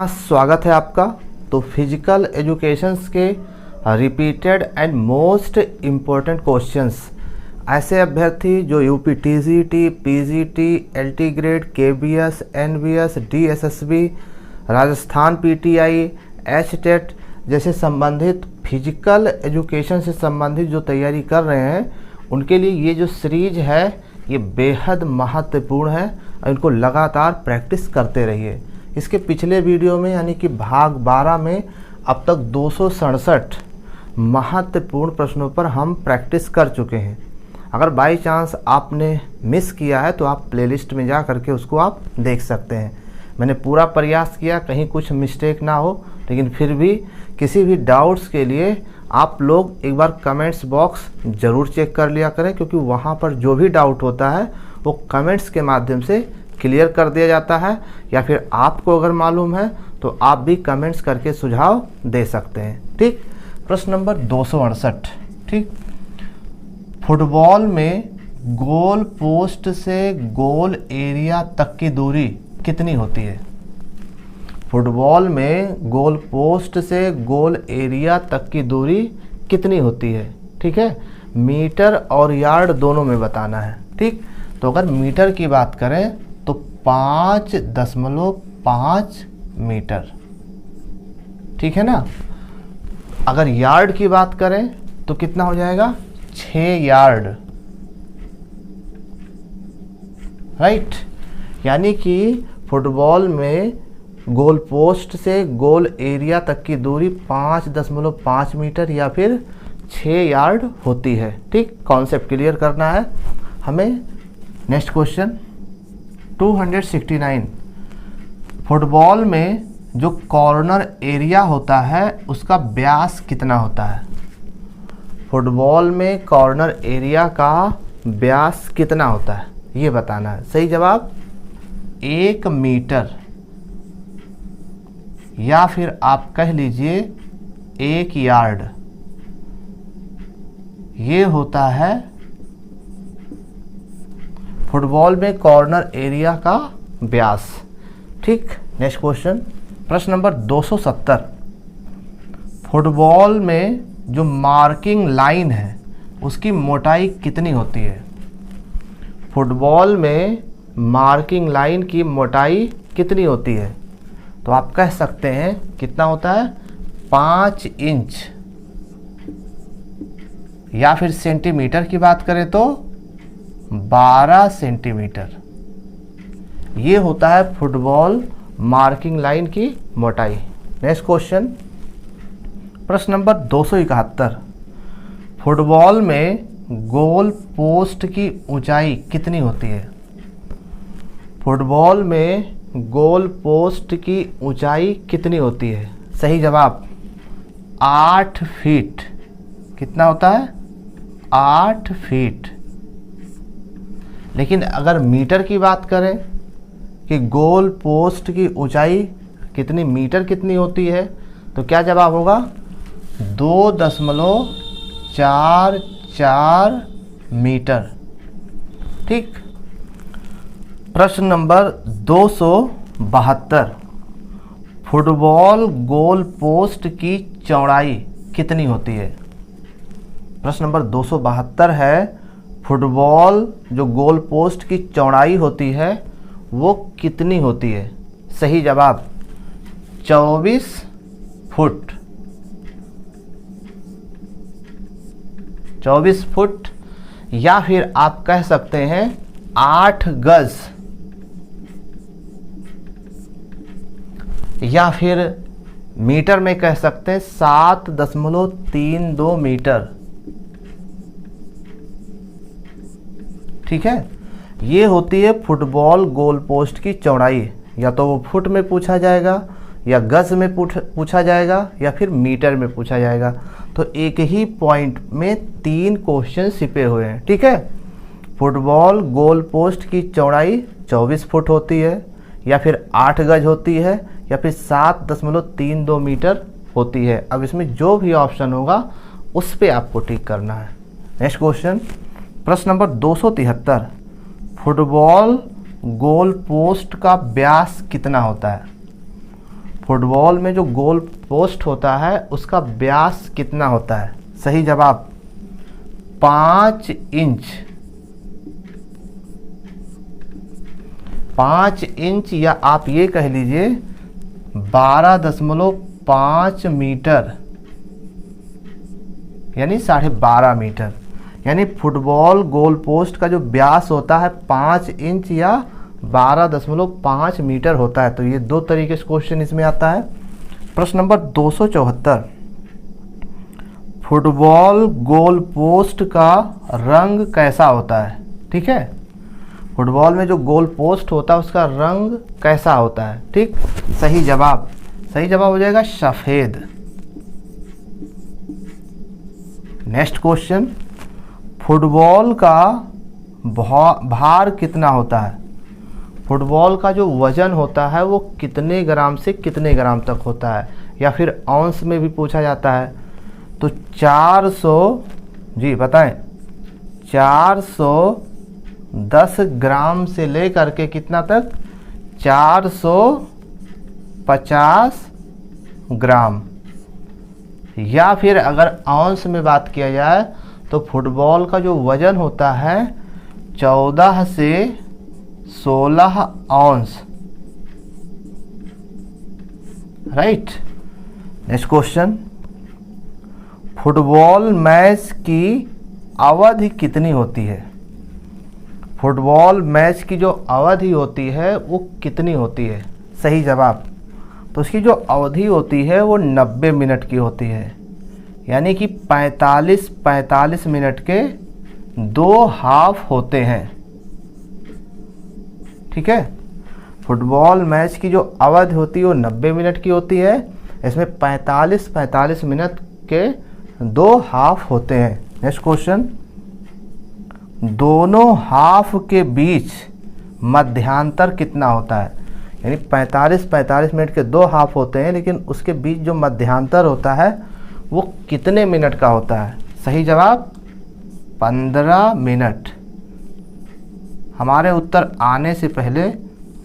स्वागत है आपका। तो फिजिकल एजुकेशंस के repeated and most important questions, ऐसे अभ्यर्थी जो UP TGT, PGT, LT grade, KBS, NBS, DSSB, Rajasthan PTI, HTET जैसे संबंधित फिजिकल एजुकेशन से संबंधित जो तैयारी कर रहे हैं, उनके लिए ये जो सीरीज है ये बेहद महत्वपूर्ण है और इनको लगातार प्रैक्टिस करते रहिए। इसके पिछले वीडियो में यानी कि भाग 12 में अब तक 267 महत्वपूर्ण प्रश्नों पर हम प्रैक्टिस कर चुके हैं। अगर बाई चांस आपने मिस किया है तो आप प्लेलिस्ट में जा करके उसको आप देख सकते हैं। मैंने पूरा प्रयास किया कहीं कुछ मिस्टेक ना हो, लेकिन फिर भी किसी भी डाउट्स के लिए आप लोग एक बार कमेंट्स बॉक्स ज़रूर चेक कर लिया करें, क्योंकि वहाँ पर जो भी डाउट होता है वो कमेंट्स के माध्यम से क्लियर कर दिया जाता है। या फिर आपको अगर मालूम है तो आप भी कमेंट्स करके सुझाव दे सकते हैं। ठीक, प्रश्न नंबर 268। ठीक, फुटबॉल में गोल पोस्ट से गोल एरिया तक की दूरी कितनी होती है? फुटबॉल में गोल पोस्ट से गोल एरिया तक की दूरी कितनी होती है? ठीक है, मीटर और यार्ड दोनों में बताना है। ठीक, तो अगर मीटर की बात करें तो 5.5 मीटर, ठीक है ना। अगर यार्ड की बात करें तो कितना हो जाएगा? 6 यार्ड, राइट। यानी कि फुटबॉल में गोल पोस्ट से गोल एरिया तक की दूरी 5.5 मीटर या फिर 6 यार्ड होती है। ठीक, कॉन्सेप्ट क्लियर करना है हमें। Next question 269। फुटबॉल में जो कॉर्नर एरिया होता है उसका व्यास कितना होता है? फुटबॉल में कॉर्नर एरिया का व्यास कितना होता है ये बताना है। सही जवाब 1 मीटर, या फिर आप कह लीजिए 1 यार्ड, ये होता है फुटबॉल में कॉर्नर एरिया का व्यास। ठीक, नेक्स्ट क्वेश्चन प्रश्न नंबर 270। फुटबॉल में जो मार्किंग लाइन है उसकी मोटाई कितनी होती है? फुटबॉल में मार्किंग लाइन की मोटाई कितनी होती है? तो आप कह सकते हैं कितना होता है? 5 इंच, या फिर सेंटीमीटर की बात करें तो 12 सेंटीमीटर। ये होता है फुटबॉल मार्किंग लाइन की मोटाई। नेक्स्ट क्वेश्चन प्रश्न नंबर 271। फुटबॉल में गोल पोस्ट की ऊंचाई कितनी होती है? फुटबॉल में गोल पोस्ट की ऊंचाई कितनी होती है? सही जवाब 8 फीट। कितना होता है? 8 फीट। लेकिन अगर मीटर की बात करें कि गोल पोस्ट की ऊंचाई कितनी मीटर कितनी होती है, तो क्या जवाब होगा? 2.44 मीटर। ठीक, प्रश्न नंबर 272। फुटबॉल गोल पोस्ट की चौड़ाई कितनी होती है? प्रश्न नंबर 272 है, फुटबॉल जो गोल पोस्ट की चौड़ाई होती है वो कितनी होती है? सही जवाब 24 फुट। 24 फुट, या फिर आप कह सकते हैं 8 गज, या फिर मीटर में कह सकते हैं 7.32 मीटर। ठीक है, ये होती है फुटबॉल गोल पोस्ट की चौड़ाई। या तो वो फुट में पूछा जाएगा, या गज में पूछा जाएगा, या फिर मीटर में पूछा जाएगा। तो एक ही पॉइंट में 3 क्वेश्चन छिपे हुए हैं। ठीक है, फुटबॉल गोल पोस्ट की चौड़ाई 24 फुट होती है, या फिर 8 गज होती है, या फिर 7.32 मीटर होती है। अब इसमें जो भी ऑप्शन होगा उस पे आपको टिक करना है। नेक्स्ट क्वेश्चन प्रश्न नंबर 273। फुटबॉल गोल पोस्ट का व्यास कितना होता है? फुटबॉल में जो गोल पोस्ट होता है उसका व्यास कितना होता है? सही जवाब 5 इंच। 5 इंच, या आप ये कह लीजिए 12.5 मीटर, यानी 12.5 मीटर। यानी फुटबॉल गोल पोस्ट का जो व्यास होता है 5 इंच या 12.5 मीटर होता है। तो ये दो तरीके से क्वेश्चन इसमें आता है। प्रश्न नंबर 274, फुटबॉल गोल पोस्ट का रंग कैसा होता है? ठीक है, फुटबॉल में जो गोल पोस्ट होता है उसका रंग कैसा होता है? ठीक, सही जवाब हो जाएगा सफ़ेद। नेक्स्ट क्वेश्चन, फुटबॉल का भार कितना होता है? फुटबॉल का जो वजन होता है वो कितने ग्राम से कितने ग्राम तक होता है, या फिर औंस में भी पूछा जाता है। तो 400, जी बताएं, 410 ग्राम से लेकर के कितना तक? 450 ग्राम। या फिर अगर औंस में बात किया जाए तो फुटबॉल का जो वजन होता है 14 से 16 ounce. Right. Next question, football match की अवधि कितनी होती है? फुटबॉल मैच की जो अवधि होती है वो कितनी होती है? सही जवाब, तो उसकी जो अवधि होती है वो 90 मिनट की होती है। यानी कि 45 मिनट के 2 हाफ होते हैं। ठीक है, फुटबॉल मैच की जो अवधि होती है वो 90 मिनट की होती है। इसमें 45 मिनट के 2 हाफ होते हैं। नेक्स्ट क्वेश्चन, दोनों हाफ के बीच मध्यांतर कितना होता है? यानी 45 मिनट के 2 हाफ होते हैं, लेकिन उसके बीच जो मध्यांतर होता है वो कितने मिनट का होता है? सही जवाब 15 मिनट। हमारे उत्तर आने से पहले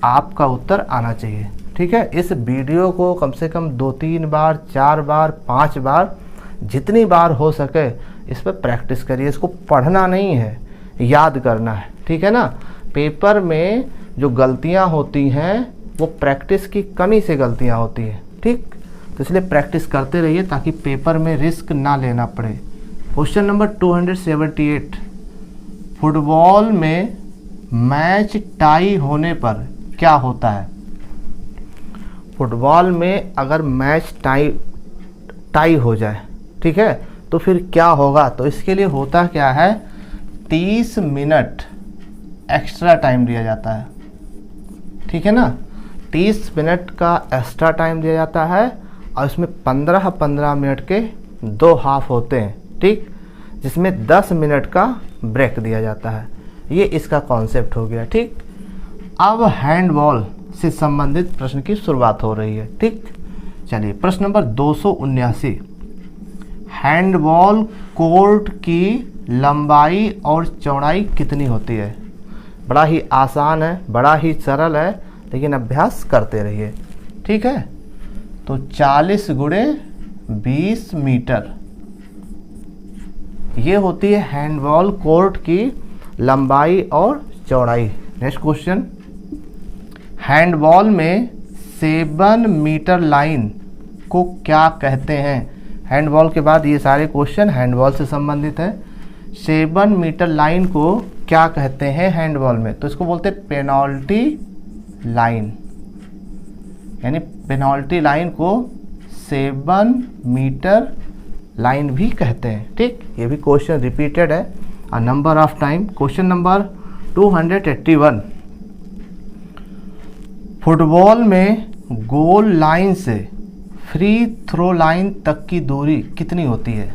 आपका उत्तर आना चाहिए। ठीक है, इस वीडियो को कम से कम 2-3 बार, 4 बार, 5 बार, जितनी बार हो सके इस पर प्रैक्टिस करिए। इसको पढ़ना नहीं है, याद करना है। ठीक है ना, पेपर में जो गलतियां होती हैं वो प्रैक्टिस की कमी से गलतियां होती हैं। ठीक, तो इसलिए प्रैक्टिस करते रहिए ताकि पेपर में रिस्क ना लेना पड़े। क्वेश्चन नंबर 278, फुटबॉल में मैच टाई होने पर क्या होता है? फुटबॉल में अगर मैच टाई हो जाए, ठीक है, तो फिर क्या होगा? तो इसके लिए होता क्या है, 30 मिनट एक्स्ट्रा टाइम दिया जाता है। ठीक है ना, 30 मिनट का एक्स्ट्रा टाइम दिया जाता है और इसमें 15 मिनट के 2 हाफ होते हैं। ठीक, जिसमें 10 मिनट का ब्रेक दिया जाता है। ये इसका कॉन्सेप्ट हो गया। ठीक, अब हैंडबॉल से संबंधित प्रश्न की शुरुआत हो रही है। ठीक, चलिए प्रश्न नंबर 279, हैंडबॉल कोर्ट की लंबाई और चौड़ाई कितनी होती है? बड़ा ही आसान है, बड़ा ही सरल है, लेकिन अभ्यास करते रहिए। ठीक है, तो 40 × 20 मीटर ये होती है हैंडबॉल कोर्ट की लंबाई और चौड़ाई। नेक्स्ट क्वेश्चन, हैंडबॉल में 7 मीटर लाइन को क्या कहते हैं? हैंडबॉल के बाद ये सारे क्वेश्चन हैंडबॉल से संबंधित है। 7 मीटर लाइन को क्या कहते हैं हैंडबॉल में? तो इसको बोलते हैं पेनल्टी लाइन। यानी पेनल्टी लाइन को 7 मीटर लाइन भी कहते हैं। ठीक, ये भी क्वेश्चन रिपीटेड है a number of time. Question number 281, football में गोल लाइन से फ्री थ्रो लाइन तक की दूरी कितनी होती है?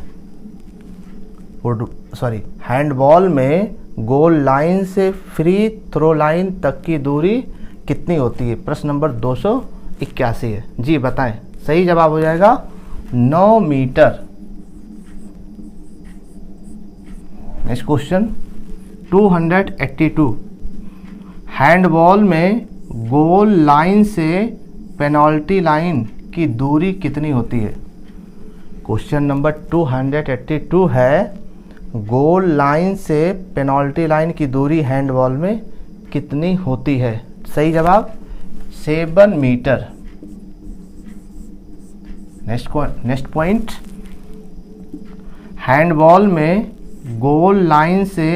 हैंडबॉल में गोल लाइन से फ्री थ्रो लाइन तक की दूरी कितनी होती है? प्रश्न नंबर 281 है। जी बताएं, सही जवाब हो जाएगा 9 मीटर। नेक्स्ट क्वेश्चन 282, हैंडबॉल में गोल लाइन से पेनल्टी लाइन की दूरी कितनी होती है? क्वेश्चन नंबर 282 है, गोल लाइन से पेनल्टी लाइन की दूरी हैंडबॉल में कितनी होती है? सही जवाब 7 मीटर। नेक्स्ट पॉइंट, हैंडबॉल में गोल लाइन से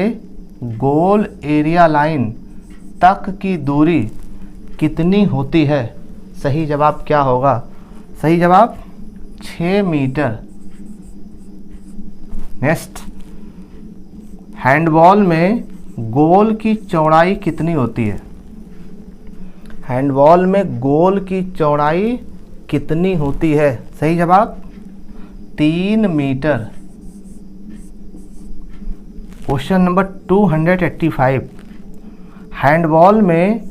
गोल एरिया लाइन तक की दूरी कितनी होती है? सही जवाब क्या होगा? सही जवाब 6 मीटर। नेक्स्ट, हैंडबॉल में गोल की चौड़ाई कितनी होती है? हैंडबॉल में गोल की चौड़ाई कितनी होती है? सही जवाब 3 मीटर। क्वेश्चन नंबर 285, हैंडबॉल में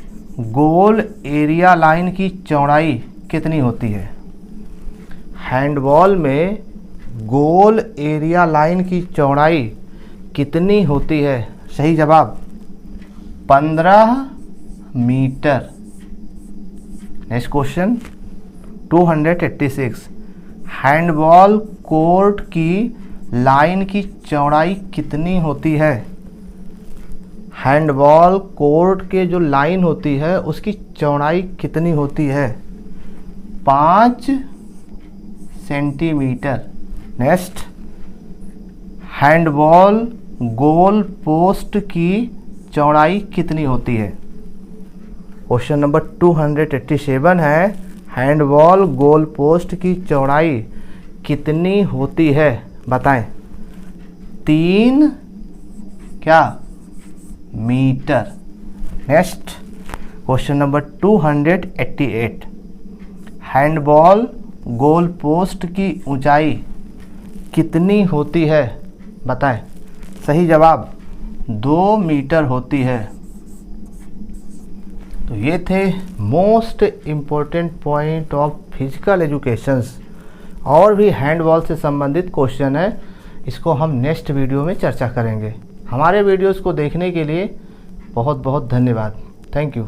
गोल एरिया लाइन की चौड़ाई कितनी होती है? हैंडबॉल में गोल एरिया लाइन की चौड़ाई कितनी होती है? सही जवाब 15 meter. Next question 286, handball court की लाइन की चौड़ाई कितनी होती है? हैंडबॉल कोर्ट के जो लाइन होती है उसकी चौड़ाई कितनी होती है? 5 centimetre. Next, handball goal post की चौड़ाई कितनी होती है? क्वेश्चन नंबर 287 है, हैंडबॉल गोल पोस्ट की चौड़ाई कितनी होती है? बताएं। 3 क्या meter. Next question number 288, handball goal post की ऊंचाई कितनी होती है? बताएं। सही जवाब 2 मीटर होती है। तो ये थे most important point of physical educations. और भी हैंडबॉल से संबंधित क्वेश्चन है, इसको हम नेक्स्ट वीडियो में चर्चा करेंगे। हमारे वीडियोस को देखने के लिए बहुत बहुत धन्यवाद। Thank you.